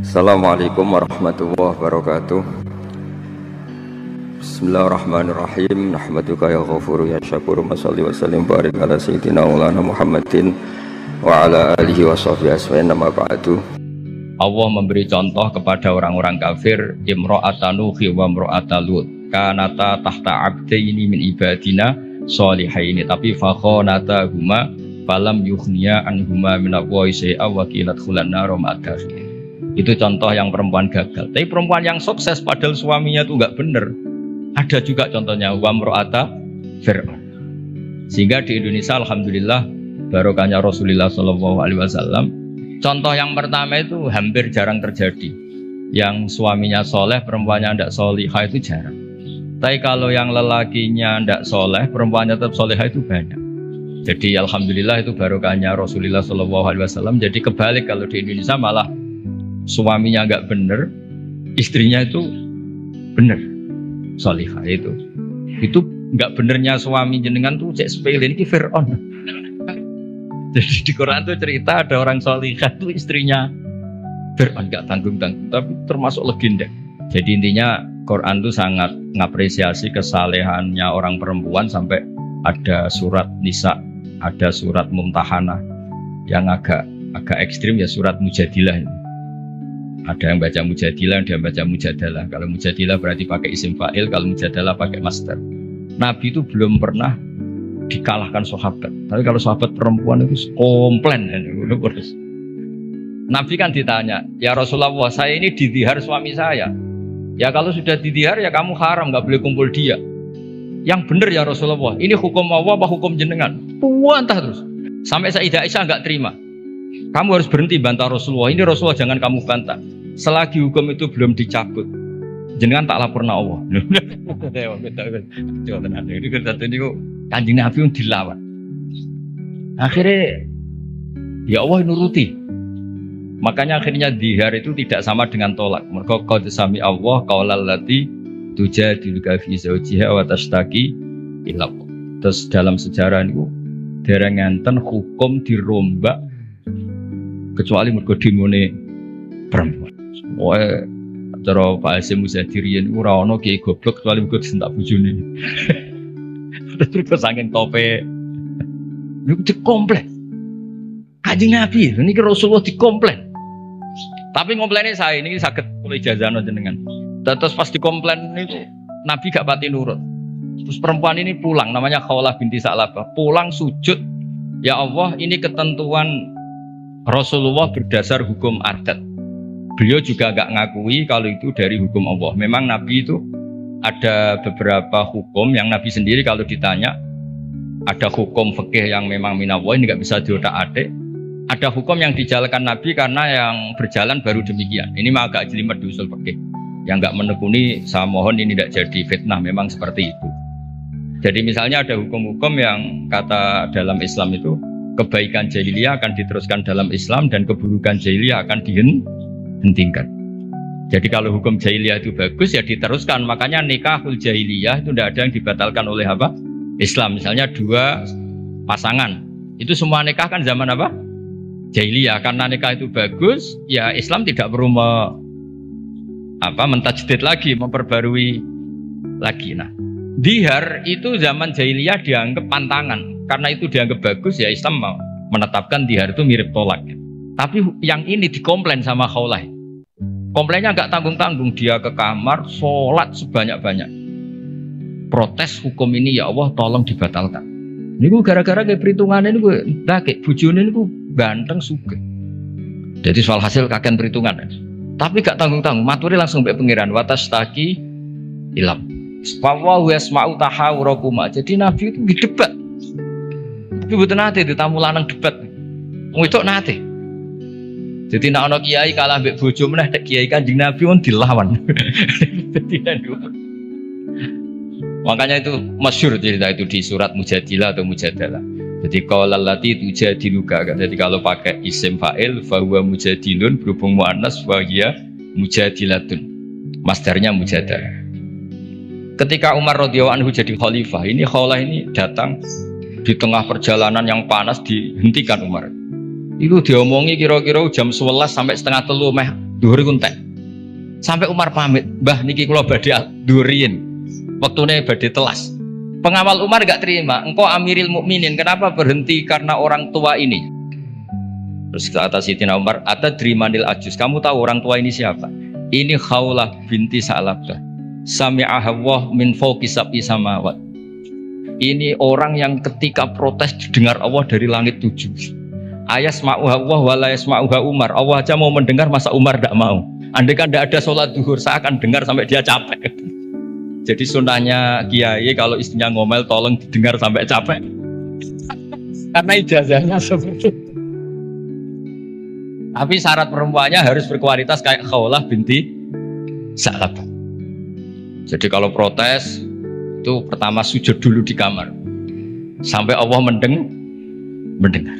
Assalamualaikum warahmatullahi wabarakatuh. Bismillahirrahmanirrahim. Nahmaduka ya ghafuru ya syakuru. Mashalli wa sallim barik ala sayyidina maulana Muhammadin wa ala alihi wa sahbihi aswa'in nama ba'du. Allah memberi contoh kepada orang-orang kafir, imra'ata Nuhi wa imra'ata Lut kanata tahta abdaini min ibadina sholihaini tapi fakhonata huma falam yukhniya anhuma minallahi syai'a wa qilat khulan nar ma'adakhil. Itu contoh yang perempuan gagal. Tapi perempuan yang sukses padahal suaminya itu enggak benar. Ada juga contohnya wa imra'ata Fir'aun. Sehingga di Indonesia alhamdulillah barokahnya Rasulullah SAW, contoh yang pertama itu hampir jarang terjadi. Yang suaminya soleh, perempuannya tidak solihah itu jarang. Tapi kalau yang lelakinya tidak soleh, perempuannya tetap solihah itu banyak. Jadi alhamdulillah itu barokahnya Rasulullah SAW. Jadi kebalik, kalau di Indonesia malah suaminya nggak bener, istrinya itu bener, solihah itu nggak benernya suami jenengan tuh cek sepele ini Fir'aun. Jadi di Quran tuh cerita ada orang solihah tuh istrinya Fir'aun, nggak tanggung-tanggung, tapi termasuk legenda. Jadi intinya Quran tuh sangat ngapresiasi kesalehannya orang perempuan sampai ada surat Nisa, ada surat Mumtahanah, yang agak ekstrim ya surat Mujadilah. Ada yang baca Mujadilah, ada yang baca Mujadalah. Kalau Mujadilah berarti pakai isim fa'il, kalau Mujadalah pakai masdar. Nabi itu belum pernah dikalahkan sahabat. Tapi kalau sahabat perempuan itu komplain. Nabi kan ditanya, ya Rasulullah, saya ini didihar suami saya. Ya kalau sudah didihar ya kamu haram, nggak boleh kumpul dia. Yang benar ya Rasulullah, ini hukum Allah apa hukum jenengan? Puantah terus. Sampai Sayyidah Aisyah nggak terima. Kamu harus berhenti bantah Rasulullah. Ini Rasulullah jangan kamu bantah. Selagi hukum itu belum dicabut, jenengan tak laporna Allah. Kanjeng Nabi pun dilawan. Akhirnya ya Allah nuruti. Makanya akhirnya dihar itu tidak sama dengan tolak. Mergo qad sami Allah qaulal lati tujadiluka fi zawjiha wa tashtaki ila Allah. Terus dalam sejarah niku dereng ngenten hukum dirombak kecuali mergo dimone perempuan. Wah, cara Pak Hasyim Muzadirian ora ono kiai goblok kecuali mergo disentak bojone. Terus saking tope niku dikomplain. Kanjeng Nabi niki Rasulullah dikomplain. Tapi komplainnya saya ini saged mulai jazano jenengan. Terus pas dikomplain itu Nabi gak pati nurut. Terus perempuan ini pulang, namanya Khawlah binti Sa'labah, pulang sujud. Ya Allah, ini ketentuan Rasulullah berdasar hukum adat. Beliau juga gak ngakui kalau itu dari hukum Allah. Memang Nabi itu ada beberapa hukum yang Nabi sendiri kalau ditanya, ada hukum fikih yang memang minallah, ini gak bisa diotak-atik. Ada hukum yang dijalankan Nabi karena yang berjalan baru demikian. Ini mah agak jelimet di usul fikih. Yang gak menekuni, saya mohon ini tidak jadi fitnah, memang seperti itu. Jadi misalnya ada hukum-hukum yang kata dalam Islam itu kebaikan jahiliyah akan diteruskan dalam Islam dan keburukan jahiliyah akan dihentikan. Jadi kalau hukum jahiliyah itu bagus ya diteruskan. Makanya nikahul jahiliyah itu tidak ada yang dibatalkan oleh apa? Islam. Misalnya dua pasangan itu semua nikah kan zaman apa? Jahiliyah. Karena nikah itu bagus, ya Islam tidak perlu mentajdid lagi, memperbarui lagi. Nah, dihar itu zaman jahiliyah dianggap pantangan. Karena itu dianggap bagus, ya Islam menetapkan dihar itu mirip tolak. Tapi yang ini dikomplain sama Khawlah. Komplainnya nggak tanggung-tanggung, dia ke kamar, sholat sebanyak-banyak. Protes hukum ini, ya Allah tolong dibatalkan. Ini gue gara-gara kayak perhitungan ini gue kayak bujone ini gue ganteng suka. Jadi soal hasil kakean perhitungan. Tapi gak tanggung-tanggung, maturi langsung mbek pengiran watastaki ilam. Wallahu yasma'u tahawurakuma. Jadi Nabi itu debat. Tapi mboten nate ditamu lanang debat. Wong itu nate. Jadi nek ana kiai kalah mbek bojo meneh tek kiai Kanjeng Nabi pun dilawan. Makanya itu masyhur cerita itu di surat Mujadilah atau Mujadalah. Jadi qaulal lati tujadiluka. Jadi kalau pakai isim fa'il fa huwa mujadilun berhubung muannas fa hiya mujadilatun. Masdarnya mujadalah. Ketika Umar radhiyallahu anhu jadi khalifah, ini Khawlah ini datang di tengah perjalanan yang panas dihentikan Umar. Itu diomongi kira-kira jam 11 sampai setengah 3 meh Dhuwur iku entek. Sampai Umar pamit, "Mbah niki kula badhe dhuwur riyin. Wektune badhe telas." Pengawal Umar gak terima, "Engkau Amiril Mukminin, kenapa berhenti karena orang tua ini?" Terus kata Sayyidina Umar, "Atadri manil ajus, kamu tahu orang tua ini siapa? Ini Khawlah binti Sa'labah. Sami'aha Allah min fawqi sab'i samawat." Ini orang yang ketika protes didengar Allah dari langit 7. Ayasma'uha Allah wa la yasma'uha Umar. Allah aja mau mendengar, masa Umar tidak mau? Andai kan tidak ada sholat duhur, saya akan dengar sampai dia capek. Jadi sunnahnya kiai kalau istrinya ngomel tolong didengar sampai capek. Karena ijazahnya seperti itu. Tapi syarat perempuannya harus berkualitas kayak Khawlah binti Sa'labah. Jadi kalau protes itu pertama sujud dulu di kamar sampai Allah mendengar.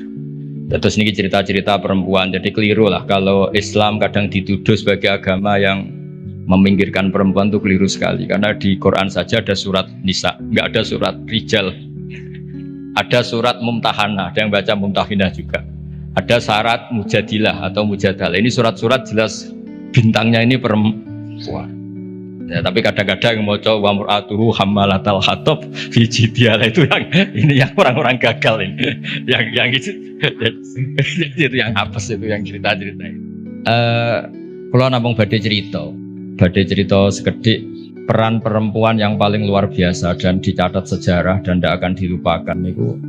Terus ini cerita-cerita perempuan. Jadi keliru lah kalau Islam kadang dituduh sebagai agama yang meminggirkan perempuan, itu keliru sekali. Karena di Quran saja ada surat Nisa, nggak ada surat Rijal. Ada surat Mumtahanah, ada yang baca Mumtahinah juga. Ada syarat Mujadilah atau Mujadalah. Ini surat-surat jelas bintangnya ini perempuan. Ya, tapi kadang-kadang yang mau coba wamuratuhu hammalatal hatab fi jidiala, itu yang ini yang orang-orang gagal ini. yang itu yang apes, itu yang cerita-cerita itu. Kalau namung badhe cerita sekedhik peran perempuan yang paling luar biasa dan dicatat sejarah dan tidak akan dilupakan niku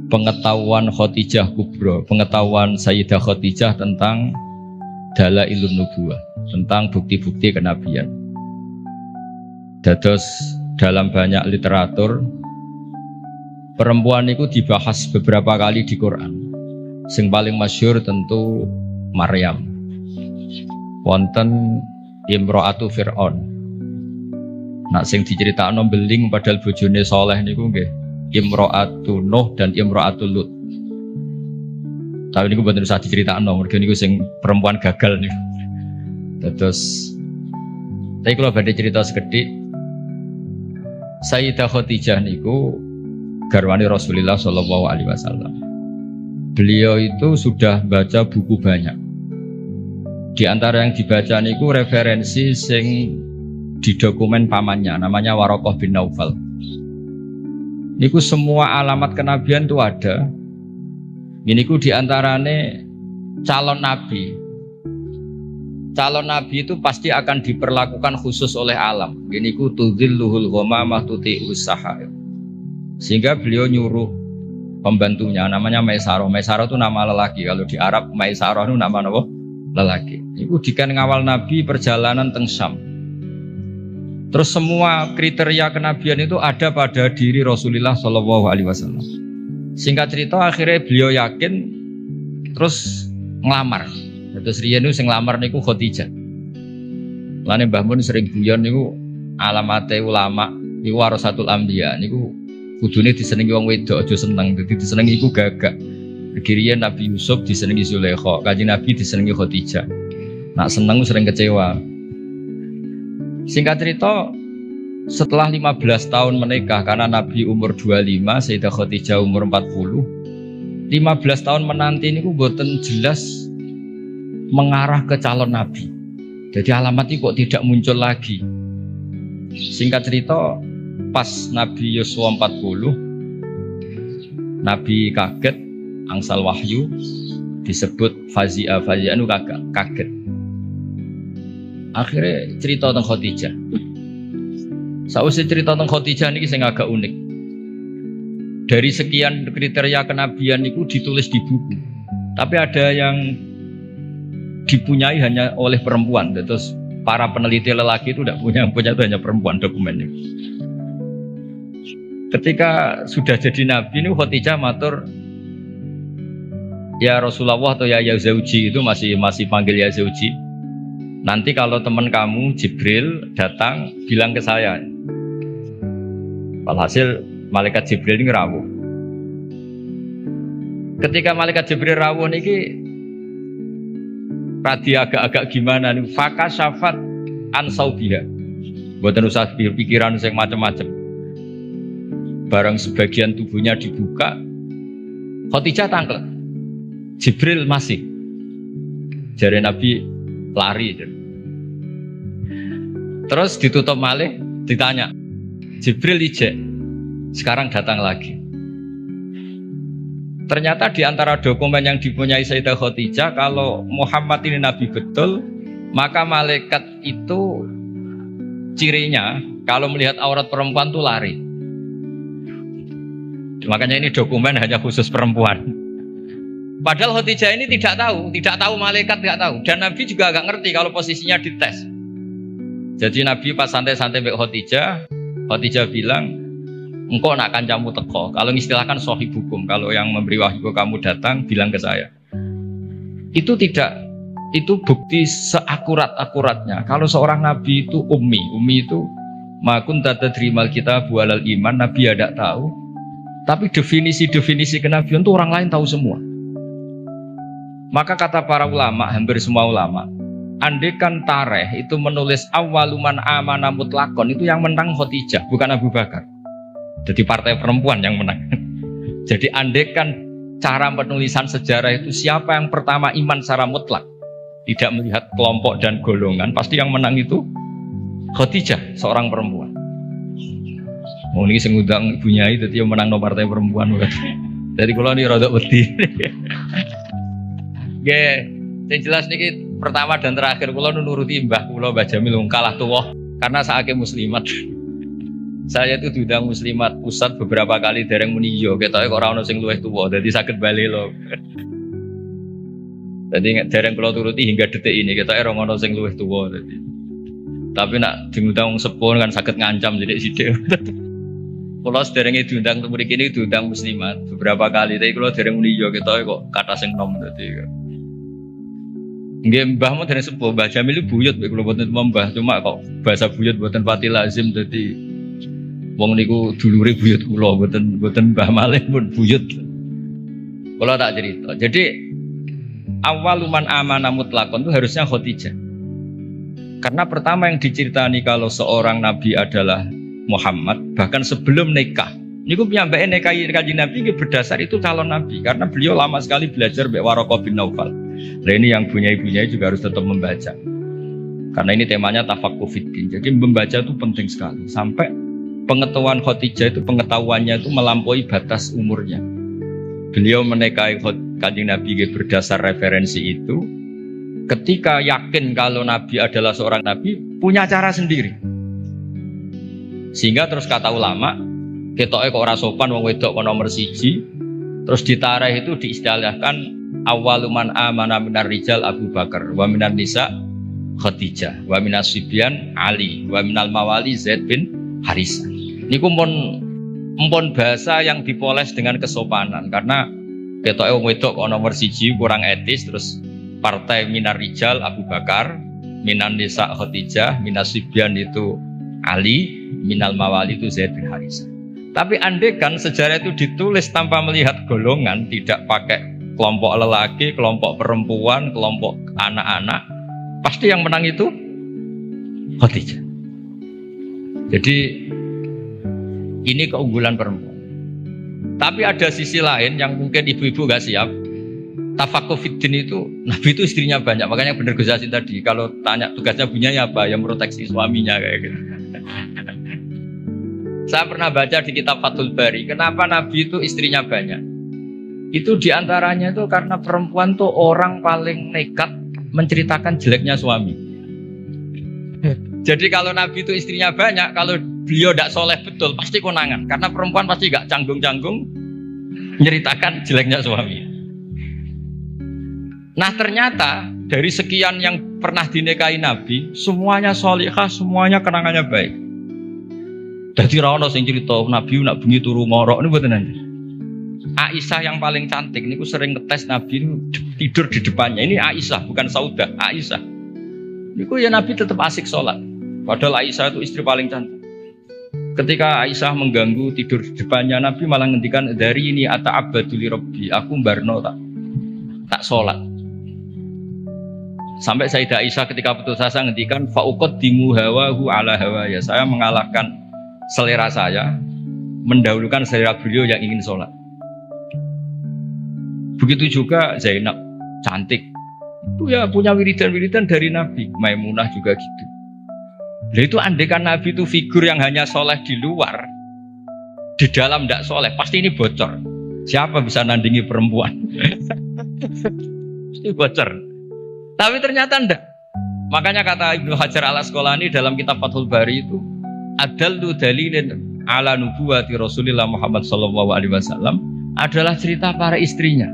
pengetahuan Khadijah Kubra, pengetahuan Sayyidah Khadijah tentang dalailun nubuwah, tentang bukti-bukti kenabian. Dados dalam banyak literatur perempuan itu dibahas beberapa kali di Quran. Sing paling masyhur tentu Maryam. Wonten Imro'atu Fir'aun. Nak sing diceritakno beling padahal bojone soleh niku nggih Imro'atu Nuh dan Imro'atu Lut. Tapi niku mboten usah diceritakno, mergo niku sing perempuan gagal niku. Terus tapi kalau badhe cerita sekedhik, Sayyidah Khadijah niku garwani Rasulullah Shallallahu Alaihi Wasallam. Beliau itu sudah baca buku banyak. Di antara yang dibaca niku referensi sing di dokumen pamannya, namanya Warokoh bin Naufal. Niku semua alamat kenabian itu ada. Ini ku di antarane calon nabi. Calon nabi itu pasti akan diperlakukan khusus oleh alam. Ini ku tudzilluhul ghamamah tuti'us sahab. Sehingga beliau nyuruh pembantunya namanya Maisarah. Maisarah itu nama lelaki. Kalau di Arab Maisarah itu nama apa? Lelaki. Itu dikan ngawal Nabi perjalanan teng Syam. Terus semua kriteria kenabian itu ada pada diri Rasulullah Shallallahu Alaihi Wasallam. Singkat cerita akhirnya beliau yakin, terus ngelamar. Terus riyen niku sing nglamar niku Khadijah. Lane Mbah Mun sering guyon niku alamate ulama niku warasatul anbiya niku kudune disenengi wong wedok aja seneng. Dadi disenengi iku gagak. Kiriyen Nabi Yusuf disenengi Zulaikha, Kanjeng Nabi disenengi Khadijah. Nak seneng sering kecewa. Singkat cerita, setelah 15 tahun menikah, karena Nabi umur 25, Sayyidah Khadijah umur 40, 15 tahun menanti ini boten jelas mengarah ke calon Nabi. Jadi alamat itu kok tidak muncul lagi. Singkat cerita, pas Nabi Yusuf 40, Nabi kaget, angsal wahyu, disebut Fazia itu kaget. Akhirnya cerita tentang Khadijah. Sausé cerita tentang Khadijah ini sing agak unik. Dari sekian kriteria kenabian itu ditulis di buku, tapi ada yang dipunyai hanya oleh perempuan. Terus para peneliti lelaki itu tidak punya itu hanya perempuan dokumennya. Ketika sudah jadi nabi ini Khadijah matur, ya Rasulullah atau ya Zauji, itu masih panggil ya Zauji. Nanti kalau teman kamu Jibril datang bilang ke saya. Walhasil malaikat Jibril ini rawuh. Ketika malaikat Jibril rawuh niki radi agak-agak gimana nih? Faka syafat ansaubiha. Mboten usah pikiran sing macam-macam. Barang sebagian tubuhnya dibuka, Khadijah tangkel. Jibril masih. Jare Nabi, lari. Terus ditutup malih, ditanya, Jibril ijek, sekarang datang lagi. Ternyata di antara dokumen yang dipunyai Sayyidah Khadijah, kalau Muhammad ini nabi betul, maka malaikat itu cirinya kalau melihat aurat perempuan tuh lari. Makanya ini dokumen hanya khusus perempuan. Padahal Khadijah ini tidak tahu malaikat tidak tahu, dan Nabi juga agak ngerti kalau posisinya dites. Jadi Nabi pas santai-santai mbek Khadijah bilang, engkau nak kancamu teko. Kalau istilahkan sohib hukum, kalau yang memberi wahyu kamu datang, bilang ke saya. Itu bukti seakurat-akuratnya. Kalau seorang nabi itu ummi itu makun tadrimal kita bualal iman, nabi ya tidak tahu. Tapi definisi kenabian itu orang lain tahu semua. Maka kata para ulama, hampir semua ulama, andekan Tareh itu menulis awaluman amana mutlakon, itu yang menang Khadijah, bukan Abu Bakar. Jadi partai perempuan yang menang. Jadi andekan cara penulisan sejarah itu siapa yang pertama iman secara mutlak, tidak melihat kelompok dan golongan, pasti yang menang itu Khadijah, seorang perempuan. Mau ini sengudang ibunya itu dia menang no partai perempuan. Jadi kalau ini rada wedi. Oke, yang jelas nih pertama dan terakhir kalau nuruti mbah kula Mbah Jamil kalah tuwah karena saake muslimat. Saya itu diundang muslimat pusat beberapa kali dereng muni yo, ketoke kok ora ono sing luwih tuwa, dadi saged bali lho. Dadi dereng kula turuti hingga detik ini ketoke ora ono sing luwih tuwa dadi. Tapi nak diundang sepuh kan saged ngancam jadi sithik. Kula sederenge diundang temu mriki diundang muslimat beberapa kali, tapi kula dereng muni yo ketoke kok kata sing nom dadi. Nggih mbahmu dereng sepuh, Mbah Jamil buyut mek kula boten mbah, cuma kok bahasa buyut boten pati lazim dadi wong niku dulure buyut kula, boten Mbah Malih pun buyut. Kula tak cerita. Jadi awaluman amana mutlakon itu harusnya Khadijah. Karena pertama yang diceritani kalau seorang nabi adalah Muhammad, bahkan sebelum nikah. Niku piyambake nikahi Kanjeng Nabi iki berdasar itu calon nabi, karena beliau lama sekali belajar mbek Waraqah bin Naufal. Nah ini yang punya-ibunya juga harus tetap membaca. Karena ini temanya tafaqquh fiddin. Jadi membaca itu penting sekali. Sampai pengetahuan Khadijah itu pengetahuannya itu melampaui batas umurnya. Beliau menikahi Kanjeng Nabi berdasar referensi itu. Ketika yakin kalau Nabi adalah seorang Nabi, punya cara sendiri. Sehingga terus kata ulama, ketoke kok ora sopan wong wedok kok nomor 1. Terus ditareh itu diistilahkan awaluman amana minar rijal Abu Bakar, wa minan nisa Khadijah, wa minas sibyan Ali, wa minal mawali Zaid bin Harisah. Niku empon bahasa yang dipoles dengan kesopanan, karena ketoke wong wedok kok nomor 1 kurang etis. Terus partai minar rijal Abu Bakar, minan nisa Khadijah, minas sibyan itu Ali, minal mawali itu Zaid bin Harisah. Tapi andekan sejarah itu ditulis tanpa melihat golongan, tidak pakai kelompok lelaki, kelompok perempuan, kelompok anak-anak, pasti yang menang itu Khadijah. Jadi ini keunggulan perempuan. Tapi ada sisi lain yang mungkin ibu-ibu gak siap. Tafaqquh fiddin itu, Nabi itu istrinya banyak. Makanya benar Gus Yasin tadi, kalau tanya tugasnya punya ya apa, yang proteksi suaminya kayak gitu. Saya pernah baca di kitab Fathul Bari, kenapa Nabi itu istrinya banyak. Itu diantaranya itu karena perempuan tuh orang paling nekat menceritakan jeleknya suami. Jadi kalau Nabi itu istrinya banyak, kalau beliau tidak soleh betul pasti konangan. Karena perempuan pasti gak canggung-canggung menceritakan jeleknya suami. Nah ternyata dari sekian yang pernah dinikahi Nabi, semuanya solihah, semuanya kenangannya baik. Jadi ra ono sing cerita Nabi nak bengi turu ngorok ini mboten nanti. Aisyah yang paling cantik niku sering ngetes Nabi tidur di depannya. Ini Aisyah bukan Saudah, Aisyah. Niku ya Nabi tetap asik sholat. Padahal Aisyah itu istri paling cantik. Ketika Aisyah mengganggu tidur di depannya, Nabi malah ngendikan dari ini ata'abbadu li rabbi, aku mbarno tak sholat. Sampai Sayyidah Aisyah ketika putus asa ngendikan fa'uqaddimu hawahu ala hawaya, saya mengalahkan selera saya, mendahulukan selera beliau yang ingin sholat. Begitu juga Zainab, cantik, Itu ya punya wiridan-wiridan dari Nabi. Maimunah juga gitu. Nah itu andekan Nabi itu figur yang hanya soleh di luar, di dalam tidak soleh, pasti ini bocor. Siapa bisa nandingi perempuan? Pasti bocor. Tapi ternyata enggak. Makanya kata Ibnu Hajar al-Asqalani dalam kitab Fathul Bari itu, adallu dalilin ala nubuwati Rasulillah Muhammad sallallahu alaihi wasallam adalah cerita para istrinya.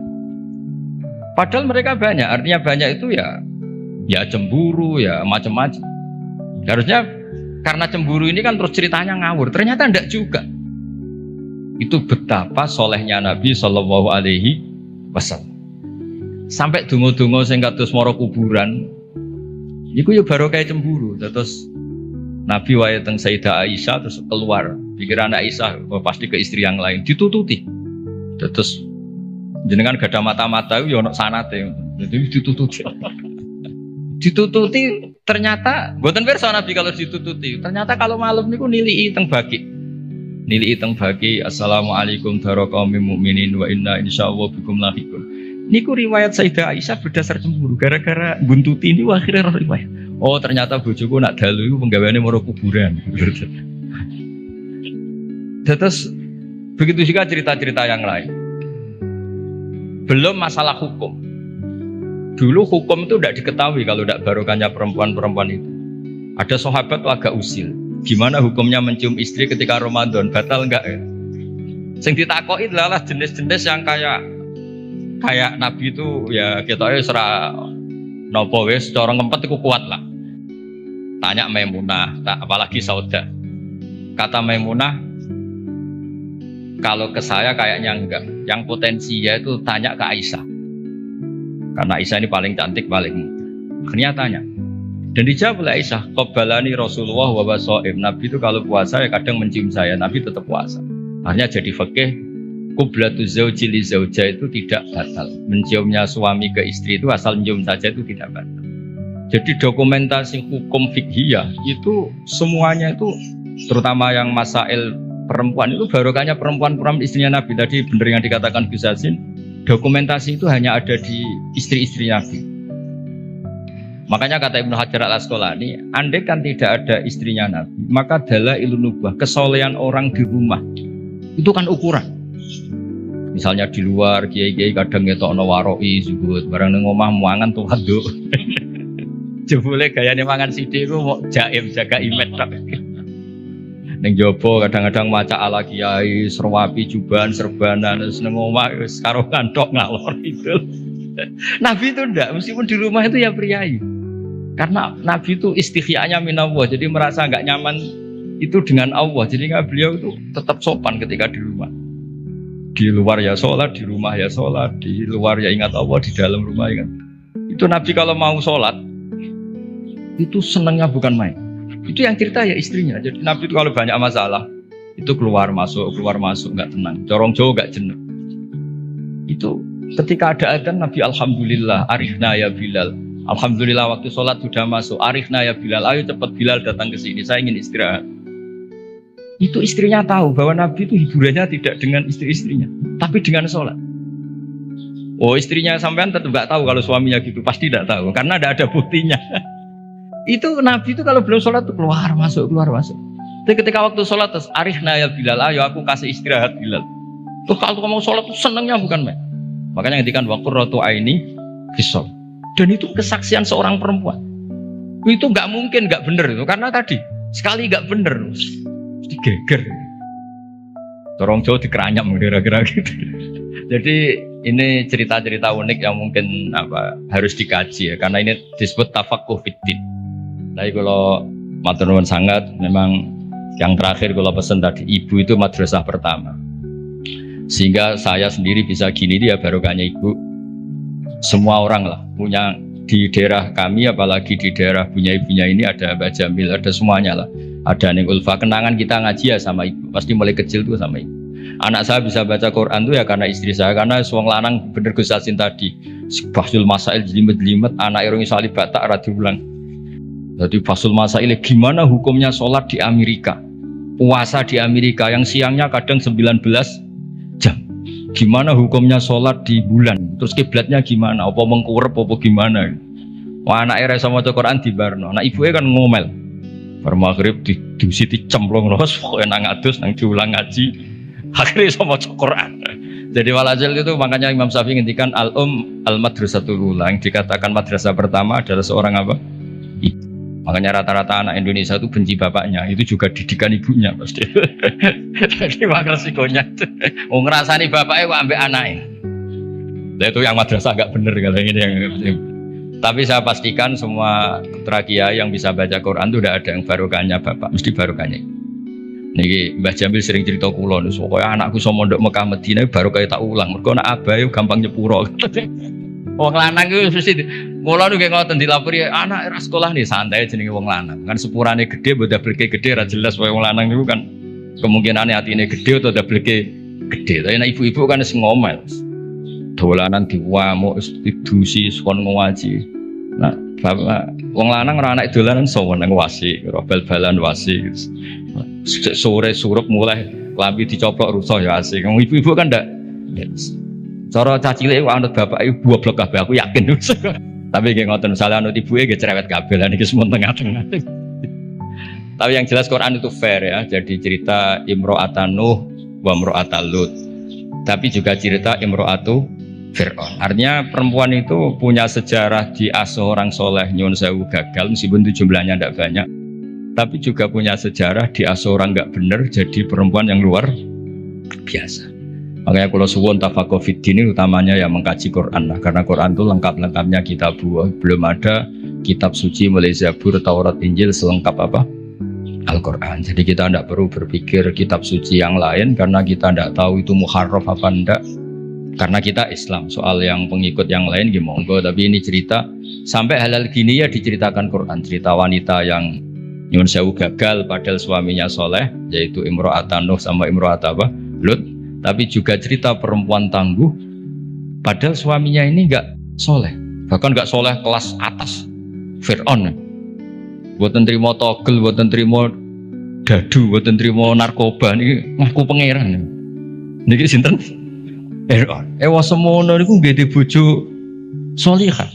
Padahal mereka banyak, artinya banyak itu ya cemburu, ya macam-macam. Harusnya karena cemburu ini kan terus ceritanya ngawur. Ternyata enggak juga. Itu betapa solehnya Nabi sallallahu alaihi wasallam. Sampai dungo-dungo sing kados mara kuburan. Iku ya barokah cemburu. Terus Nabi wae teng Sayyidah Aisyah terus keluar. Pikiran Aisyah pasti ke istri yang lain ditututi. Terus jenengan gak ada mata-mata ya ono sanate. Jadi ditututi. Ditututi ternyata mboten pirsa Nabi kalau ditututi. Ternyata kalau malam niku nilii teng baki. Nilii teng baki assalamualaikum warahmatullahi mukminin wa inna insyaallah bikum lahiqun. Niku riwayat Sayyidah Aisyah berdasar cemburu gara-gara buntuti ini akhirnya riwayat. Oh ternyata bojoku nak dalu iku penggaweane maro kuburan. Terus begitu juga cerita-cerita yang lain. Belum masalah hukum. Dulu hukum itu tidak diketahui kalau tidak barokahnya perempuan-perempuan itu. Ada sahabat tuh agak usil. Gimana hukumnya mencium istri ketika Ramadan? Batal enggak ya? Sing ditakoki adalah jenis-jenis yang kayak Nabi itu ya kita serah nopo wis cara ngempet iku kuat lah. Tanya Maimunah, apalagi Sauda. Kata Maimunah, kalau ke saya kayaknya enggak. Yang potensi ya itu tanya ke Aisyah. Karena Aisyah ini paling cantik, paling muda. Akhirnya tanya. Dan dijawab oleh Aisyah, qabbalani Rasulullah wa wasaim. Nabi itu kalau puasa ya kadang mencium saya, Nabi tetap puasa. Akhirnya jadi fikih, qublatuz zauji li zaujah itu tidak batal. Menciumnya suami ke istri itu asal mencium saja itu tidak batal. Jadi dokumentasi hukum fikhiyah itu semuanya itu terutama yang masail perempuan itu barokahnya perempuan-perempuan istrinya Nabi. Tadi benar yang dikatakan Gus Hasin, dokumentasi itu hanya ada di istri-istri Nabi. Makanya kata Ibnu Hajar al-Asqalani, andai kan tidak ada istrinya Nabi, maka dalailun nubuwah, kesolehan orang di rumah itu kan ukuran. Misalnya di luar kiai-kiai kadang ngetokno waroi zuhud, barang nang omah muangan tuh haduk. Jebule gayane mangan sithik iku mau jaim jaga imet tok. Ning jaba kadang-kadang maca ala kiai, serwapi juban, serbanan, terus nang omah wis karo kanthok ngalor itu. Nabi itu enggak, meskipun di rumah itu ya priayi. Karena Nabi itu istighya'nya minallah, jadi merasa enggak nyaman itu dengan Allah. Jadi beliau itu tetap sopan ketika di rumah. Di luar ya sholat, di rumah ya sholat, di luar ya ingat Allah, di dalam rumah ingat. Itu Nabi kalau mau sholat, itu senangnya bukan main. Itu yang cerita ya istrinya. Jadi Nabi itu kalau banyak masalah, itu keluar masuk, enggak tenang. Corong jauh enggak jenuh. Itu ketika ada adzan Nabi alhamdulillah, arifna ya Bilal. Alhamdulillah waktu sholat sudah masuk, arifna ya Bilal. Ayo cepat Bilal datang ke sini, saya ingin istirahat. Itu istrinya tahu bahwa Nabi itu hiburannya tidak dengan istri-istrinya, tapi dengan sholat. Oh istrinya sampean tetap nggak tahu kalau suaminya gitu, pasti tidak tahu karena tidak ada buktinya. Itu Nabi itu kalau belum sholat tuh keluar masuk. Tapi ketika waktu sholat terus arifna ya Bilal, ayo aku kasih istirahat Bilal. Tuh kalau mau sholat tuh senangnya bukan main. Makanya ketika waktu rotu aini fisol. Dan itu kesaksian seorang perempuan. Itu nggak mungkin nggak bener itu karena tadi sekali nggak bener digeger. Corong jauh dikeranyam kira-kira gitu. Jadi ini cerita-cerita unik yang mungkin harus dikaji ya karena ini disebut tafaqquh fiddin. Tapi kalau matur nuwun sangat memang yang terakhir kalau pesan tadi ibu itu madrasah pertama. Sehingga saya sendiri bisa gini dia barokahnya ibu. Semua orang lah punya di daerah kami apalagi di daerah punya ibunya ini ada Mbak Jamil, ada semuanya lah. Ada Neng Ulfa, kenangan kita ngaji ya sama ibu. Pasti mulai kecil tuh sama ibu. Anak saya bisa baca Quran tuh ya karena istri saya, karena suang lanang bener Gus Hasin tadi. Fasul Masail jelimet-jelimet, anak irungi salib batak ra diulang. Jadi Fasul Masail gimana hukumnya sholat di Amerika? Puasa di Amerika yang siangnya kadang 19 jam. Gimana hukumnya sholat di bulan? Terus kiblatnya gimana? Apa mengkurep apa gimana? Wah anake ra iso maca Quran dibarno. Nah ibuke kan ngomel. Bar maghrib didusi dicemplung terus pokoke nang adus nang diulang ngaji. Akhirnya iso maca Quran. Jadi walhasil itu makanya Imam Syafi'i ngendikan al-madrasatul ula, yang dikatakan madrasah pertama adalah seorang apa? Ibu. Makanya rata-rata anak Indonesia itu benci bapaknya, itu juga didikan ibunya pasti. Jadi makanya resikonya mau ngerasani bapaknya kok ambek anaknya. Nah, itu yang madrasah agak bener kalau ini yang. Tapi saya pastikan semua putra kiai yang bisa baca Quran itu udah ada yang barokahnya bapak, mesti barokahnya. Niki Mbah Jamil sering cerita kula niku, pokoknya anakku iso mondok Mekah Madinah barokah tak ulang. Mergo anak abahe gampang nyepuro. Wong lanang iku mesti kula niku ngoten dilapori anak era sekolah nih santai jenenge wong lanang. Kan sepurane gede mbok dableke gede ra jelas wong lanang niku kan kemungkinane atine gede atau dableke gede. Tapi nek ibu-ibu kan wis ngomel. Dolanan diwamuk didusi kon ngaji. Nah, bapak wong lanang ora anak dolanan sowan nang wasi, bal-balan wasi. Sore surup mulai lambi dicoplok rusuh ya asik. Wong ibu-ibu kan ndak cara cacile kok anut bapak iku goblok kabeh aku yakin. Tapi nggih ngoten misalnya anut ibuke nggih cerewet kabeh lan iki semua tengah-tengah. Tapi yang jelas Quran itu fair ya. Jadi cerita Imro'atan Nuh wa Imro'atan Lut. Tapi juga cerita Imro'atu Fir'aun. Artinya perempuan itu punya sejarah diasuh orang soleh nyuwun sewu gagal meskipun itu jumlahnya tidak banyak. Tapi juga punya sejarah diasuh orang nggak benar jadi perempuan yang luar biasa. Makanya kalau suwun tafaqquh fid din utamanya ya mengkaji Quran lah. Karena Quran itu lengkap-lengkapnya kitab buah. Belum ada kitab suci mulai Zabur, Taurat, Injil selengkap apa? Al-Quran. Jadi kita tidak perlu berpikir kitab suci yang lain karena kita tidak tahu itu muharraf apa enggak. Karena kita Islam, soal yang pengikut yang lain gimana monggo. Tapi ini cerita sampai halal gini ya diceritakan Quran. Cerita wanita yang nyuwun sewu gagal padahal suaminya soleh, yaitu Imro'atan Nuh sama Imro'atan apa? Lut. Tapi juga cerita perempuan tangguh padahal suaminya ini enggak soleh, bahkan enggak soleh kelas atas. Fir'aun buatan terima togel, buatan terima dadu, buatan terima narkoba ini ngaku pangeran. Niki sinten? Fir'aun. Semono niku nggih bojo solihah.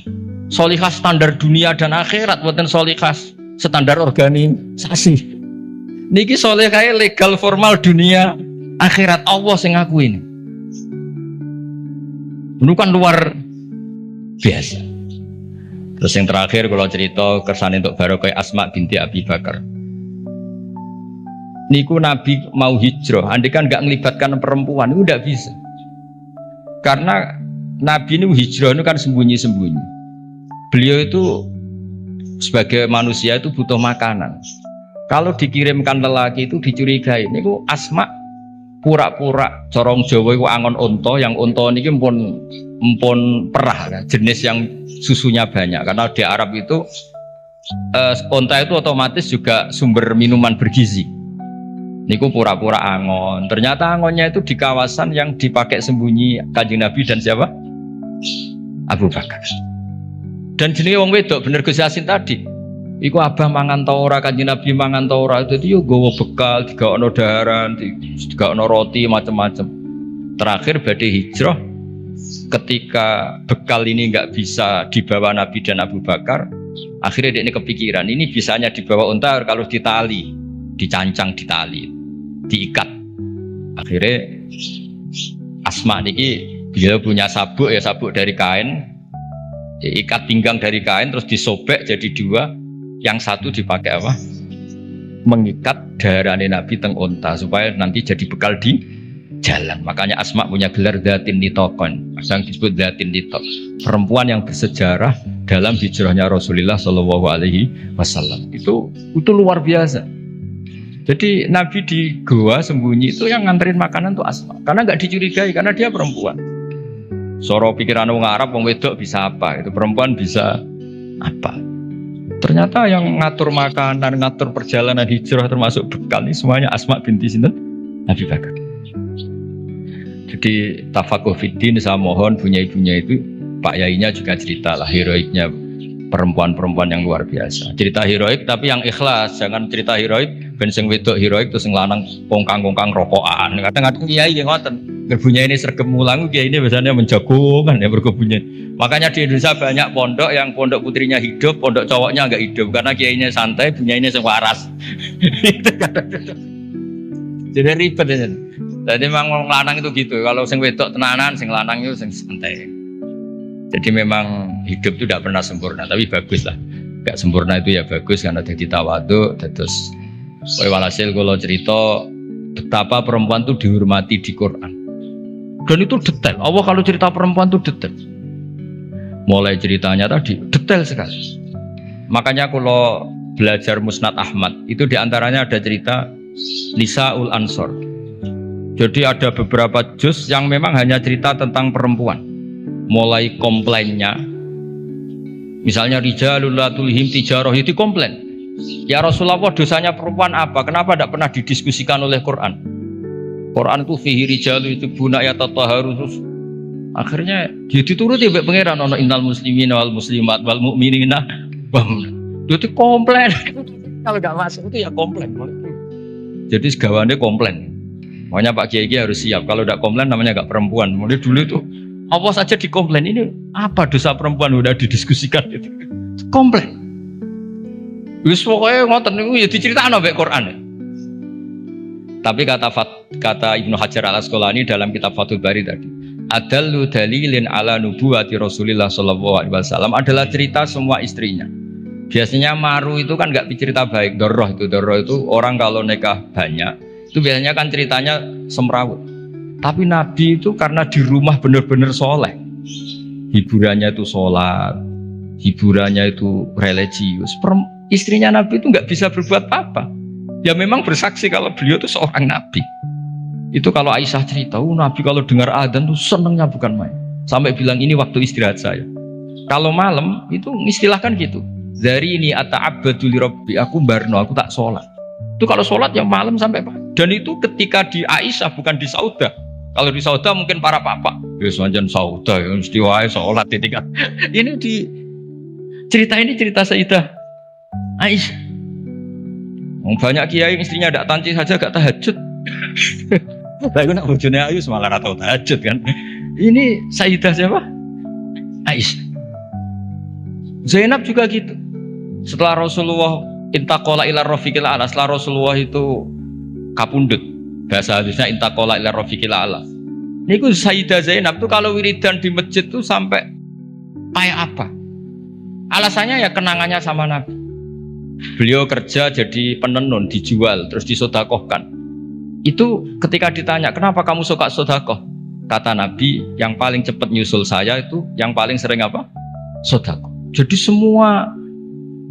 Solihah standar dunia dan akhirat, buatan solihah standar organisasi. Niki solihah legal formal dunia akhirat Allah sing ngakuin. Ini kan luar biasa. Terus yang terakhir kalau cerita kersane untuk barokah Asma binti Abi Bakar. Niku Nabi mau hijrah, andai kan nggak ngelibatkan perempuan itu nggak bisa. Karena Nabi ini hijrah itu kan sembunyi-sembunyi. Beliau itu sebagai manusia itu butuh makanan. Kalau dikirimkan lelaki itu dicurigai. Niku Asma pura-pura corong Jawa itu angon unta, yang unta niki empun perah kan? Jenis yang susunya banyak karena di Arab itu unta itu otomatis juga sumber minuman bergizi. Niku pura-pura angon, ternyata angonnya itu di kawasan yang dipakai sembunyi Kanjeng Nabi dan siapa? Abu Bakar. Dan jenenge wong wedok bener Gus Yasin tadi. Iku abah mangan ta ora, Kanjeng Nabi mangan ta ora, dadi yo nggawa bekal, digaono daharan, digaono roti macam-macam. Terakhir badhe hijrah ketika bekal ini enggak bisa dibawa Nabi dan Abu Bakar, akhirnya dia ini kepikiran, ini bisanya dibawa unta kalau ditali, dicancang ditali, diikat. Akhirnya Asma niki beliau punya sabuk ya, sabuk dari kain, diikat pinggang dari kain terus disobek jadi dua. Yang satu dipakai apa? Mengikat daharane Nabi teng unta supaya nanti jadi bekal di jalan. Makanya Asma punya gelar Dzatin Nitaqon. Yang disebut Dzatin Nitaq. Perempuan yang bersejarah dalam hijrahnya Rasulullah Shallallahu Alaihi Wasallam. Itu luar biasa. Jadi Nabi di goa sembunyi itu yang nganterin makanan tuh Asma. Karena nggak dicurigai karena dia perempuan. Soro pikiran wong Arab, wong wedok bisa apa? Itu perempuan bisa apa? Ternyata yang ngatur makanan, ngatur perjalanan hijrah termasuk bekal ini semuanya Asma binti sinten Abi Bakar. Jadi tafaqquh fid din, saya mohon punya ibunya itu Pak Yainya juga cerita lah heroiknya perempuan-perempuan yang luar biasa. Cerita heroik tapi yang ikhlas, jangan cerita heroik ben sing wedok heroik terus sing lanang kongkang-kongkang rokokan. Kadang-kadang kiai nggih ngoten. Berbunya ini sergem mulang, kiai ini biasanya menjagungan ya berkebunnya. Makanya di Indonesia banyak pondok yang pondok putrinya hidup, pondok cowoknya enggak hidup karena kiainya santai, punya ini waras. Jadi ribet ya. Jadi memang lanang itu gitu. Kalau sing wedok tenanan, sing lanang itu sing santai. Jadi memang hidup itu tidak pernah sempurna, tapi bagus lah. Gak sempurna itu ya bagus karena jadi tawadhu. Terus, walhasil kalau cerita betapa perempuan itu dihormati di Quran. Dan itu detail. Allah kalau cerita perempuan itu detail. Mulai ceritanya tadi detail sekali. Makanya kalau belajar Musnad Ahmad itu diantaranya ada cerita Nisaul Ansor. Jadi ada beberapa juz yang memang hanya cerita tentang perempuan. Mulai komplainnya, misalnya rijalul la tulhim tijarah itu komplain. Ya Rasulullah, dosanya perempuan apa? Kenapa tidak pernah didiskusikan oleh Quran? Quran itu fihi rijalu itu guna ya tataharus. Akhirnya dia dituruti oleh pangeran ono innal muslimina wal muslimat wal mu'minina. Itu komplain. Kalau nggak masuk itu ya komplain. Jadi segawannya komplain. Makanya Pak Kiai harus siap. Kalau tidak komplain namanya nggak perempuan. Mulai dulu itu apa saja dikomplain, ini apa dosa perempuan udah didiskusikan itu. Komplain. Wis pokoknya ngoten niku ya diceritakno mbek Quran. Tapi kata Ibnu Hajar Al-Asqalani dalam kitab Fathul Bari tadi, adallu dalilin ala nubuwati Rasulillah sallallahu alaihi wasallam adalah cerita semua istrinya. Biasanya maru itu kan nggak cerita baik, doroh itu orang kalau nikah banyak itu biasanya kan ceritanya semrawut. Tapi Nabi itu karena di rumah benar-benar soleh, hiburannya itu sholat, hiburannya itu religius. Istrinya Nabi itu nggak bisa berbuat apa-apa. Ya memang bersaksi kalau beliau itu seorang Nabi. Itu kalau Aisyah cerita, Nabi kalau dengar adzan tuh senengnya bukan main. Sampai bilang ini waktu istirahat saya. Kalau malam itu istilahkan gitu. Dari ini ata'abbadu li rabbi, aku barno, aku tak sholat. Itu kalau sholat yang malam sampai pagi. Dan itu ketika di Aisyah bukan di Saudah. Kalau di Saudah mungkin para papa. Ya semanjan Saudah, ya mesti wae sholat ditinggal. Ini di cerita Sayyidah Aisyah. Banyak kiai istrinya tidak tanci saja gak tahajud. Lalu nak bojone ayu malah atau tahajud kan. Ini Sayyidah siapa? Aisyah. Zainab juga gitu. Setelah Rasulullah intaqala ila rafiqil a'la, setelah Rasulullah itu kapundhut, bahasa hadisnya intaqala ila rafiqil a'la. Niku Sayyidah Zainab tuh kalau wiridan di masjid tuh sampai kayak apa? Alasannya ya kenangannya sama Nabi. Beliau kerja jadi penenun, dijual, terus disodakohkan. Itu ketika ditanya, kenapa kamu suka sodakoh? Kata Nabi, yang paling cepat nyusul saya itu, yang paling sering apa? Sodakoh. Jadi semua,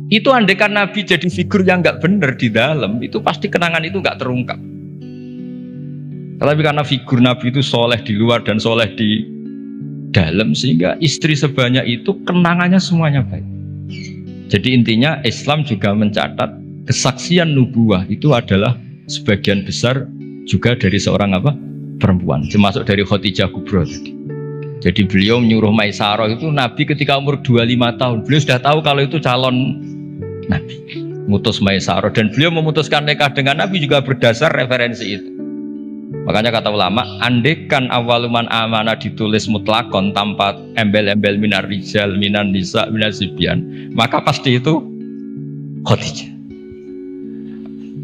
itu andaikan Nabi jadi figur yang nggak benar di dalam, itu pasti kenangan itu nggak terungkap. Tapi karena figur Nabi itu soleh di luar dan soleh di dalam, sehingga istri sebanyak itu kenangannya semuanya baik. Jadi intinya Islam juga mencatat kesaksian nubuwah itu adalah sebagian besar juga dari seorang apa? Perempuan, termasuk dari Khadijah Kubra tadi. Jadi beliau menyuruh Maisarah itu Nabi ketika umur 25 tahun. Beliau sudah tahu kalau itu calon Nabi. Mutus Maisarah dan beliau memutuskan nikah dengan Nabi juga berdasar referensi itu. Makanya kata ulama, andekan awaluman amanah ditulis mutlakon tanpa embel-embel minar rijal, minan nisa, minar sibyan, maka pasti itu Khadijah.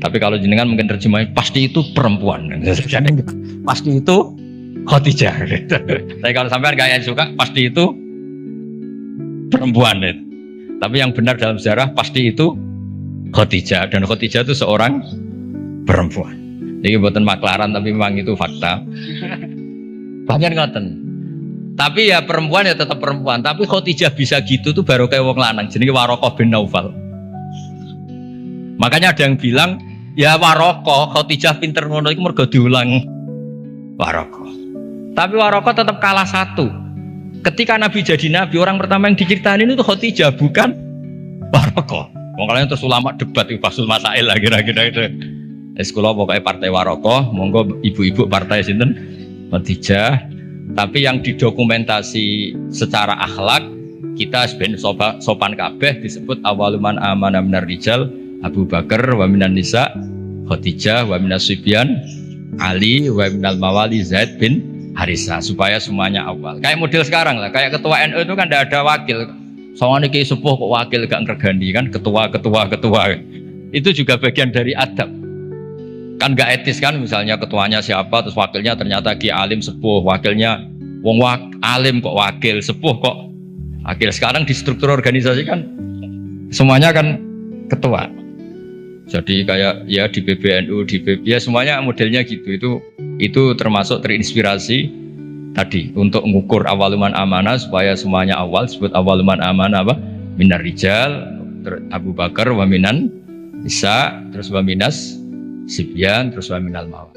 Tapi kalau jenengan mungkin terjemahin pasti itu perempuan. Pasti itu Khadijah. Tapi kalau sampean kayak suka pasti itu perempuan. Tapi yang benar dalam sejarah pasti itu Khadijah, dan Khadijah itu seorang perempuan. Ini buatan maklaran tapi memang itu fakta. Banyak ngoten. Tapi ya perempuan ya tetap perempuan. Tapi Khadijah bisa gitu tuh baru kayak wong lanang. Jenenge Warokoh bin Naufal. Makanya ada yang bilang ya Warokoh Khadijah pinter ngono iku mergo diulang Warokoh. Tapi Warokoh tetap kalah satu. Ketika Nabi jadi Nabi, orang pertama yang diceritain itu Khadijah bukan Warokoh. Wong kalian terus ulama debat itu pasul masail lah kira-kira itu. Sekolah pokoknya partai Warokoh, monggo ibu-ibu partai sinten Khadijah. Tapi yang didokumentasi secara akhlak kita sebenarnya sopan kabeh disebut awaluman amanah minar rijal Abu Bakar wa minan nisa Khadijah wa minas sibyan Ali wa minal mawali Zaid bin Harisa supaya semuanya awal. Kayak model sekarang lah, kayak ketua NU itu kan tidak ada wakil. Soalnya ki sepuh kok wakil gak ngergani kan ketua. Itu juga bagian dari adab. Kan gak etis kan misalnya ketuanya siapa terus wakilnya ternyata ki alim sepuh, wakilnya wong alim kok wakil, sepuh kok wakil. Sekarang di struktur organisasi kan semuanya kan ketua. Jadi kayak ya di PBNU, di PB, ya semuanya modelnya gitu. Itu termasuk terinspirasi tadi untuk mengukur awaluman amanah supaya semuanya awal, disebut awaluman amanah apa? Minar rijal, Abu Bakar wa minan Isa, terus wa minas Sibyan, terus wa minal mawad.